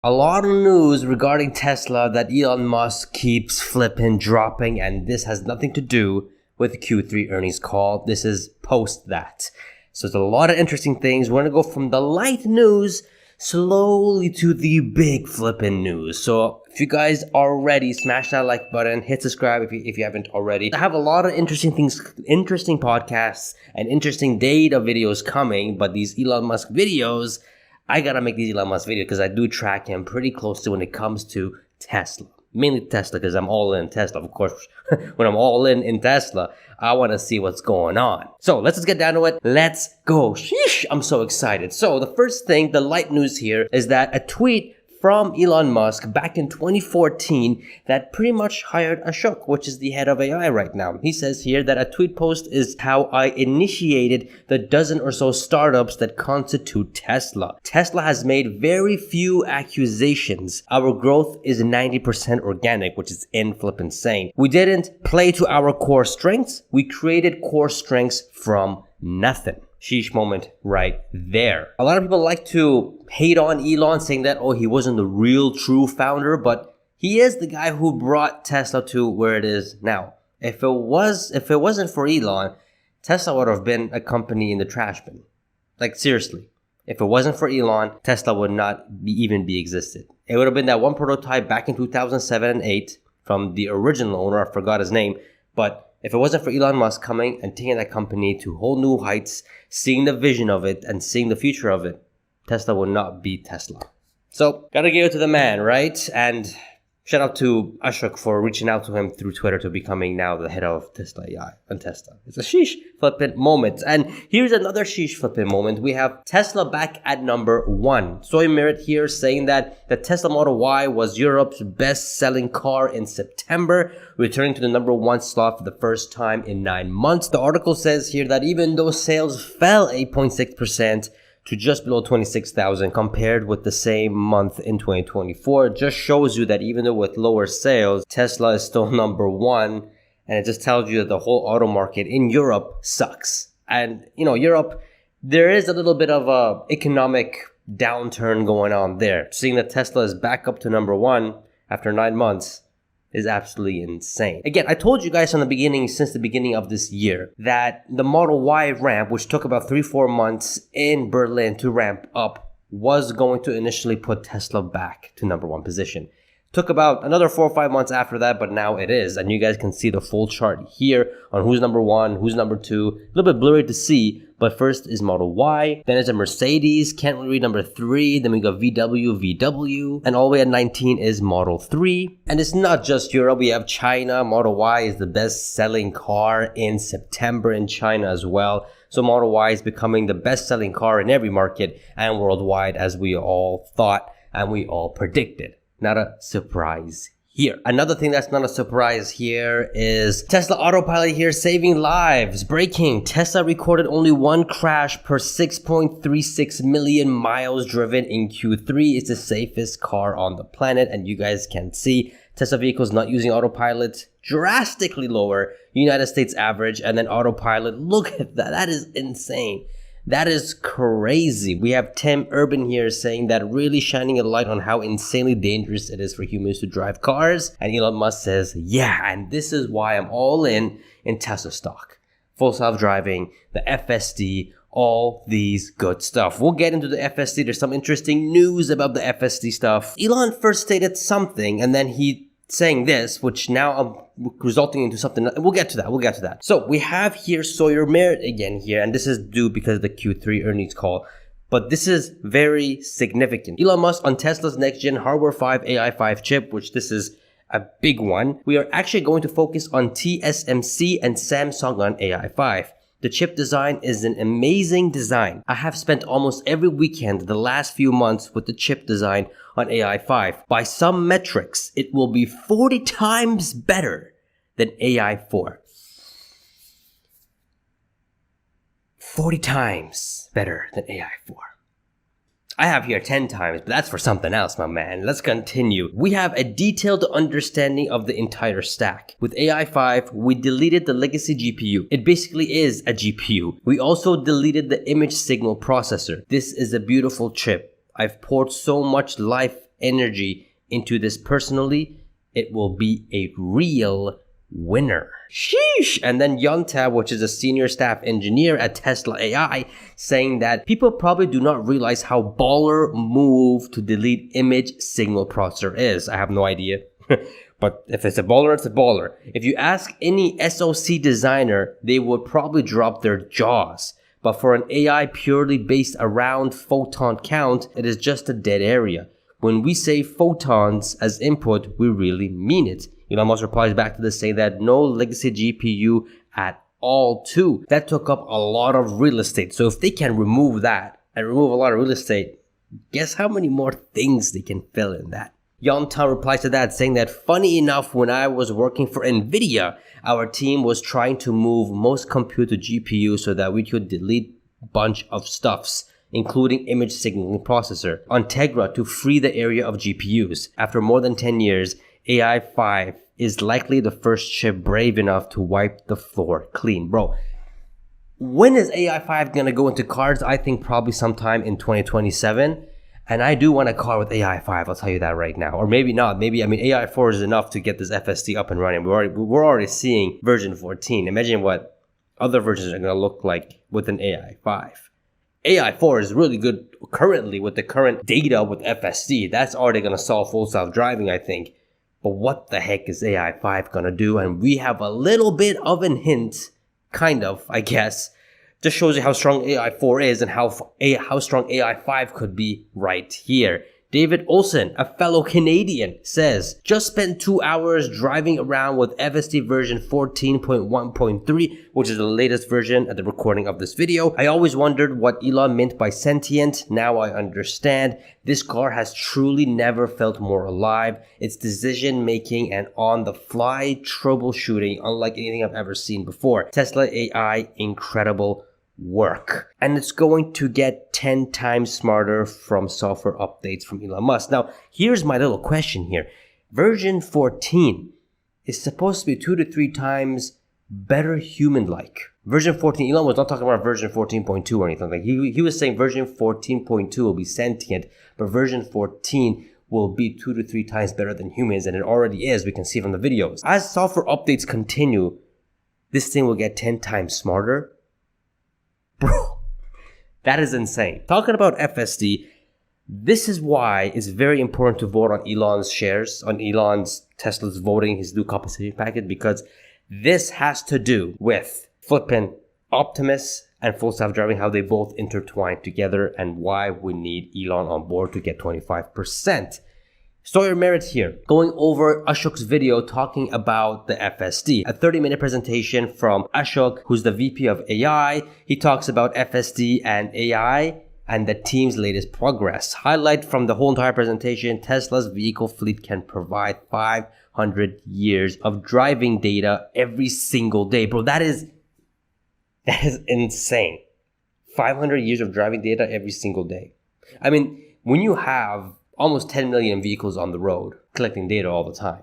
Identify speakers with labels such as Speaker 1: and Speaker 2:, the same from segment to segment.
Speaker 1: A lot of news regarding Tesla that Elon Musk keeps flipping, dropping, and this has nothing to do with the Q3 earnings call. This is post that. So there's a lot of interesting things. We're going to go from the light news slowly to the big flipping news. So if you guys are ready, smash that like button, hit subscribe if you haven't already. I have a lot of interesting things, interesting podcasts, and interesting data videos coming, but these Elon Musk videos, I gotta make these Elon Musk videos because I do track him pretty closely when it comes to Tesla. Mainly Tesla because I'm all in Tesla. Of course, when I'm all in Tesla, I want to see what's going on. So let's just get down to it. Let's go. Sheesh, I'm so excited. So the first thing, the light news here is that a tweet from Elon Musk back in 2014 that pretty much hired Ashok, which is the head of AI right now. He says here that a tweet post is how I initiated the dozen or so startups that constitute Tesla. Tesla has made very few accusations. Our growth is 90% organic, which is insane. We didn't play to our core strengths. We created core strengths from nothing. Sheesh moment right there. A lot of people like to hate on Elon, saying that, oh, he wasn't the real true founder, but he is the guy who brought Tesla to where it is now. If it wasn't for Elon, Tesla would have been a company in the trash bin. Like seriously. If it wasn't for Elon, Tesla would not even be existed. It would have been that one prototype back in 2007 and 8 from the original owner, I forgot his name, but if it wasn't for Elon Musk coming and taking that company to whole new heights, seeing the vision of it and seeing the future of it, Tesla would not be Tesla. So, gotta give it to the man, right? And shout out to Ashok for reaching out to him through Twitter to becoming now the head of Tesla AI and Tesla. It's a sheesh flippin' moment. And here's another sheesh flippin' moment. We have Tesla back at number 1. Soy Merit here saying that the Tesla Model Y was Europe's best-selling car in September, returning to the number 1 slot for the first time in 9 months. The article says here that even though sales fell 8.6%, to just below 26,000 compared with the same month in 2024. It just shows you that even though with lower sales, Tesla is still number 1. And it just tells you that the whole auto market in Europe sucks. And, Europe, there is a little bit of a economic downturn going on there. Seeing that Tesla is back up to number 1 after 9 months is absolutely insane. Again, I told you guys from the beginning, since the beginning of this year, that the Model Y ramp, which took about 3-4 months in Berlin to ramp up, was going to initially put Tesla back to number 1 position. Took about another 4 or 5 months after that, but now it is. And you guys can see the full chart here on who's number 1, who's number 2. A little bit blurry to see, but first is Model Y, then is a Mercedes, can't really read number 3, then we got VW, and all the way at 19 is Model 3. And it's not just Europe, we have China. Model Y is the best-selling car in September in China as well. So Model Y is becoming the best-selling car in every market and worldwide, as we all thought and we all predicted. Not a surprise here. Another thing that's not a surprise here is Tesla Autopilot here saving lives. Breaking. Tesla recorded only 1 crash per 6.36 million miles driven in Q3. It's the safest car on the planet, and you guys can see Tesla vehicles not using Autopilot drastically lower United States average, and then Autopilot, look at that. That is insane. That is crazy. We have Tim Urban here saying that, really shining a light on how insanely dangerous it is for humans to drive cars. And Elon Musk says, yeah, and this is why I'm all in Tesla stock. Full self-driving, the FSD, all these good stuff. We'll get into the FSD. There's some interesting news about the FSD stuff. Elon first stated something, and then he saying this, which now resulting into something. We'll get to that. So we have here Sawyer Merritt again here, and this is due because of the Q3 earnings call. But this is very significant. Elon Musk on Tesla's next-gen Hardware 5 AI5 chip, which this is a big one. We are actually going to focus on TSMC and Samsung on AI5. The chip design is an amazing design. I have spent almost every weekend the last few months with the chip design on AI5. By some metrics, it will be 40 times better than AI4. 40 times better than AI4. I have here 10 times, but that's for something else, my man. Let's continue. We have a detailed understanding of the entire stack. With AI5, we deleted the legacy GPU. It basically is a GPU. We also deleted the image signal processor. This is a beautiful chip. I've poured so much life energy into this personally, it will be a real winner. Sheesh! And then Yontab, which is a senior staff engineer at Tesla AI, saying that people probably do not realize how baller move to delete image signal processor is. I have no idea. But if it's a baller, it's a baller. If you ask any SoC designer, they would probably drop their jaws. But for an AI purely based around photon count, it is just a dead area. When we say photons as input, we really mean it. Elon Musk replies back to this saying that no legacy GPU at all too. That took up a lot of real estate. So if they can remove that and remove a lot of real estate, guess how many more things they can fill in that? Yontan replies to that saying that funny enough, when I was working for NVIDIA, our team was trying to move most compute to GPU so that we could delete a bunch of stuffs, including image signaling processor, on Tegra to free the area of GPUs. After more than 10 years, AI5 is likely the first chip brave enough to wipe the floor clean. Bro, when is AI5 gonna go into cars? I think probably sometime in 2027. And I do want a car with AI5, I'll tell you that right now. Or maybe not. Maybe, AI4 is enough to get this FSD up and running. We're already seeing version 14. Imagine what other versions are going to look like with an AI5. AI4 is really good currently with the current data with FSD. That's already going to solve full self-driving, I think. But what the heck is AI5 going to do? And we have a little bit of a hint, kind of, I guess. Just shows you how strong AI4 is and how strong AI5 could be right here. David Olsen, a fellow Canadian, says, just spent 2 hours driving around with FSD version 14.1.3, which is the latest version at the recording of this video. I always wondered what Elon meant by sentient. Now I understand. This car has truly never felt more alive. Its decision making and on the fly troubleshooting unlike anything I've ever seen before. Tesla AI, incredible work. And it's going to get 10 times smarter from software updates from Elon Musk. Now, here's my little question here. Version 14 is supposed to be 2 to 3 times better human-like. Version 14, Elon was not talking about version 14.2 or anything like that. He was saying version 14.2 will be sentient, but version 14 will be 2 to 3 times better than humans, and it already is. We can see from the videos. As software updates continue, this thing will get 10 times smarter. Bro, that is insane. Talking about FSD, this is why it's very important to vote on Elon's shares, on Elon's Tesla's voting, his new compensation package, because this has to do with flipping Optimus and full self-driving, how they both intertwine together, and why we need Elon on board to get 25%. Sawyer Merritt here, going over Ashok's video talking about the FSD. A 30-minute presentation from Ashok, who's the VP of AI. He talks about FSD and AI and the team's latest progress. Highlight from the whole entire presentation, Tesla's vehicle fleet can provide 500 years of driving data every single day. Bro, that is insane. 500 years of driving data every single day. I mean, when you have almost 10 million vehicles on the road collecting data all the time.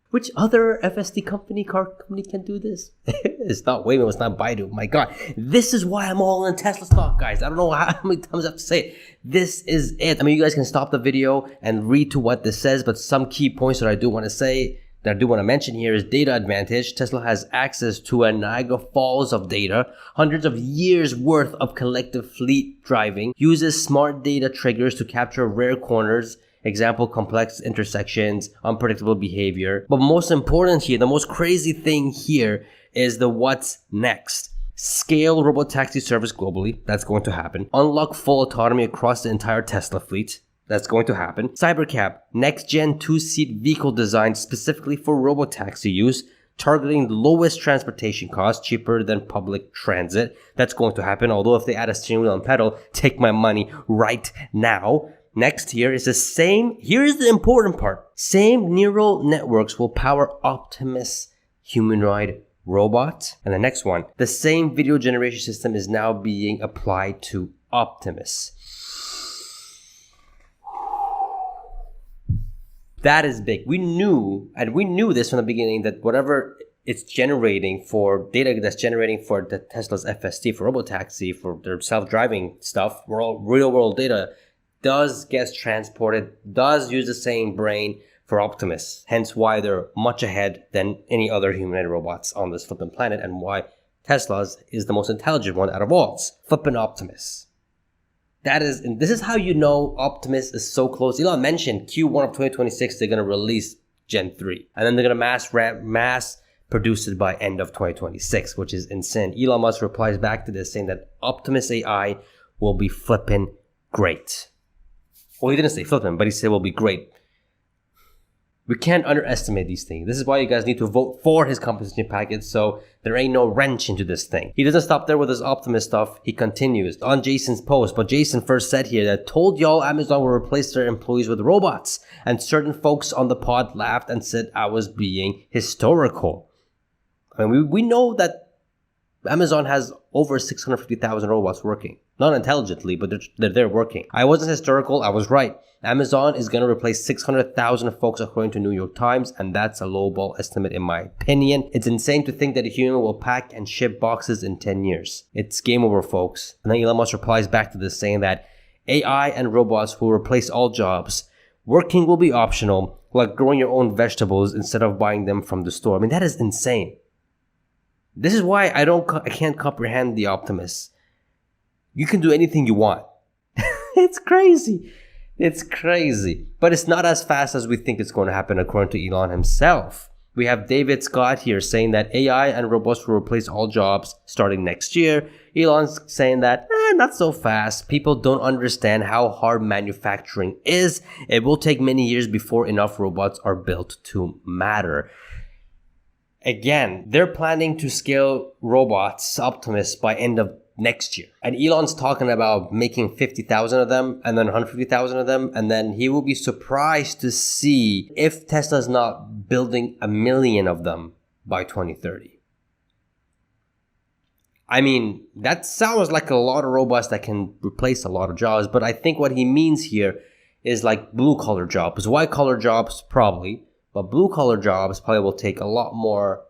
Speaker 1: Which other FSD car company can do this? It's not Waymo, it's not Baidu. My God, this is why I'm all in Tesla stock, guys. I don't know how many times I have to say it. This is it. I mean, you guys can stop the video and read to what this says, but some key points that I do want to say, that I do want to mention here is data advantage. Tesla has access to a Niagara Falls of data, hundreds of years worth of collective fleet driving, uses smart data triggers to capture rare corners, example, complex intersections, unpredictable behavior. But most important here, the most crazy thing here is the what's next. Scale robotaxi service globally. That's going to happen. Unlock full autonomy across the entire Tesla fleet. That's going to happen. Cybercab, next-gen 2-seat vehicle design specifically for robotaxi use, targeting the lowest transportation costs, cheaper than public transit. That's going to happen, although if they add a steering wheel and pedal, take my money right now. Next here is the same, here's the important part. Same neural networks will power Optimus humanoid robot. And the next one, the same video generation system is now being applied to Optimus. That is big. We knew this from the beginning, that whatever it's generating for data that's generating for the Tesla's FSD, for robotaxi, for their self-driving stuff, real world data, does get transported, does use the same brain for Optimus. Hence why they're much ahead than any other humanoid robots on this flippin' planet, and why Tesla's is the most intelligent one out of all. Flippin' Optimus. And this is how you know Optimus is so close. Elon mentioned Q1 of 2026 they're going to release Gen 3. And then they're going to mass produce it by end of 2026, which is insane. Elon Musk replies back to this saying that Optimus AI will be flippin' great. Well, he didn't say flippin', but he said will be great. We can't underestimate these things. This is why you guys need to vote for his compensation package so there ain't no wrench into this thing. He doesn't stop there with his Optimus stuff. He continues on Jason's post. But Jason first said here that told y'all Amazon will replace their employees with robots. And certain folks on the pod laughed and said I was being historical. I mean, we know that Amazon has over 650,000 robots working. Not intelligently, but they're working. I wasn't historical. I was right. Amazon is going to replace 600,000 folks according to New York Times, and that's a lowball estimate in my opinion. It's insane to think that a human will pack and ship boxes in 10 years. It's game over, folks. And then Elon Musk replies back to this saying that AI and robots will replace all jobs. Working will be optional, like growing your own vegetables instead of buying them from the store. I mean, that is insane. This is why I can't comprehend the Optimus. You can do anything you want. It's crazy. It's crazy. But it's not as fast as we think it's going to happen according to Elon himself. We have David Scott here saying that AI and robots will replace all jobs starting next year. Elon's saying that, not so fast. People don't understand how hard manufacturing is. It will take many years before enough robots are built to matter. Again, they're planning to scale robots, Optimus, by end of next year. And Elon's talking about making 50,000 of them and then 150,000 of them. And then he will be surprised to see if Tesla's not building 1 million of them by 2030. I mean, that sounds like a lot of robots that can replace a lot of jobs. But I think what he means here is like blue collar jobs. White collar jobs, probably. But blue collar jobs probably will take a lot more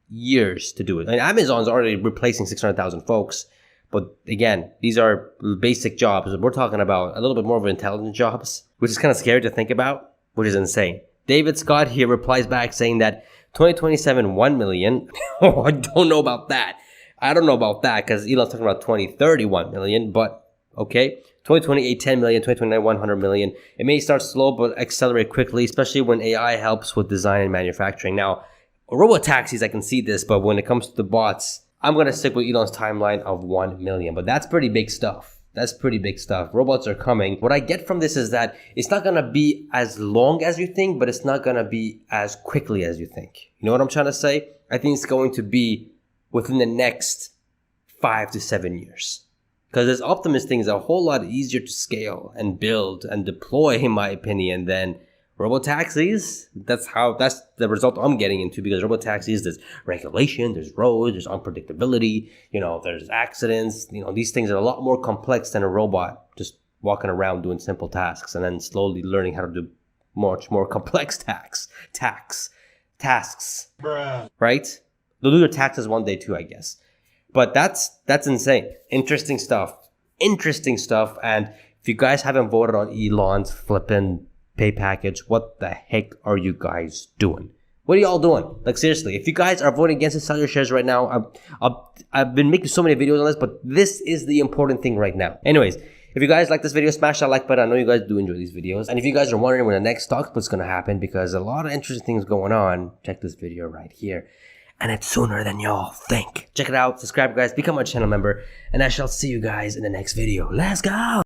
Speaker 1: years to do it. I mean, Amazon's already replacing 600,000 folks. But again, these are basic jobs. We're talking about a little bit more of intelligent jobs, which is kind of scary to think about, which is insane. David Scott here replies back saying that 2027, 1 million. Oh, I don't know about that. I don't know about that because Elon's talking about 2030, 1 million. But okay, 2028, 10 million, 2029, 100 million. It may start slow, but accelerate quickly, especially when AI helps with design and manufacturing. Now, robo-taxis, I can see this, but when it comes to the bots, I'm going to stick with Elon's timeline of 1 million. But that's pretty big stuff. That's pretty big stuff. Robots are coming. What I get from this is that it's not going to be as long as you think, but it's not going to be as quickly as you think. You know what I'm trying to say? I think it's going to be within the next 5 to 7 years. Because this Optimus thing is a whole lot easier to scale and build and deploy, in my opinion, than robotaxis. That's the result I'm getting into, because robotaxis, there's regulation, there's roads, there's unpredictability, there's accidents. These things are a lot more complex than a robot just walking around doing simple tasks and then slowly learning how to do much more complex tasks. Bruh. Right? They'll do your taxes one day too, I guess. But that's insane. Interesting stuff. And if you guys haven't voted on Elon's flippin' pay package, what the heck are you guys doing? What are y'all doing? Like, seriously, if you guys are voting against it, sell your shares right now. I've been making so many videos on this, but this is the important thing right now. Anyways, if you guys like this video, smash that like button. I know you guys do enjoy these videos. And if you guys are wondering when the next stock split's going to happen, because a lot of interesting things going on, check this video right here. And it's sooner than y'all think. Check it out. Subscribe, guys. Become a channel member. And I shall see you guys in the next video. Let's go.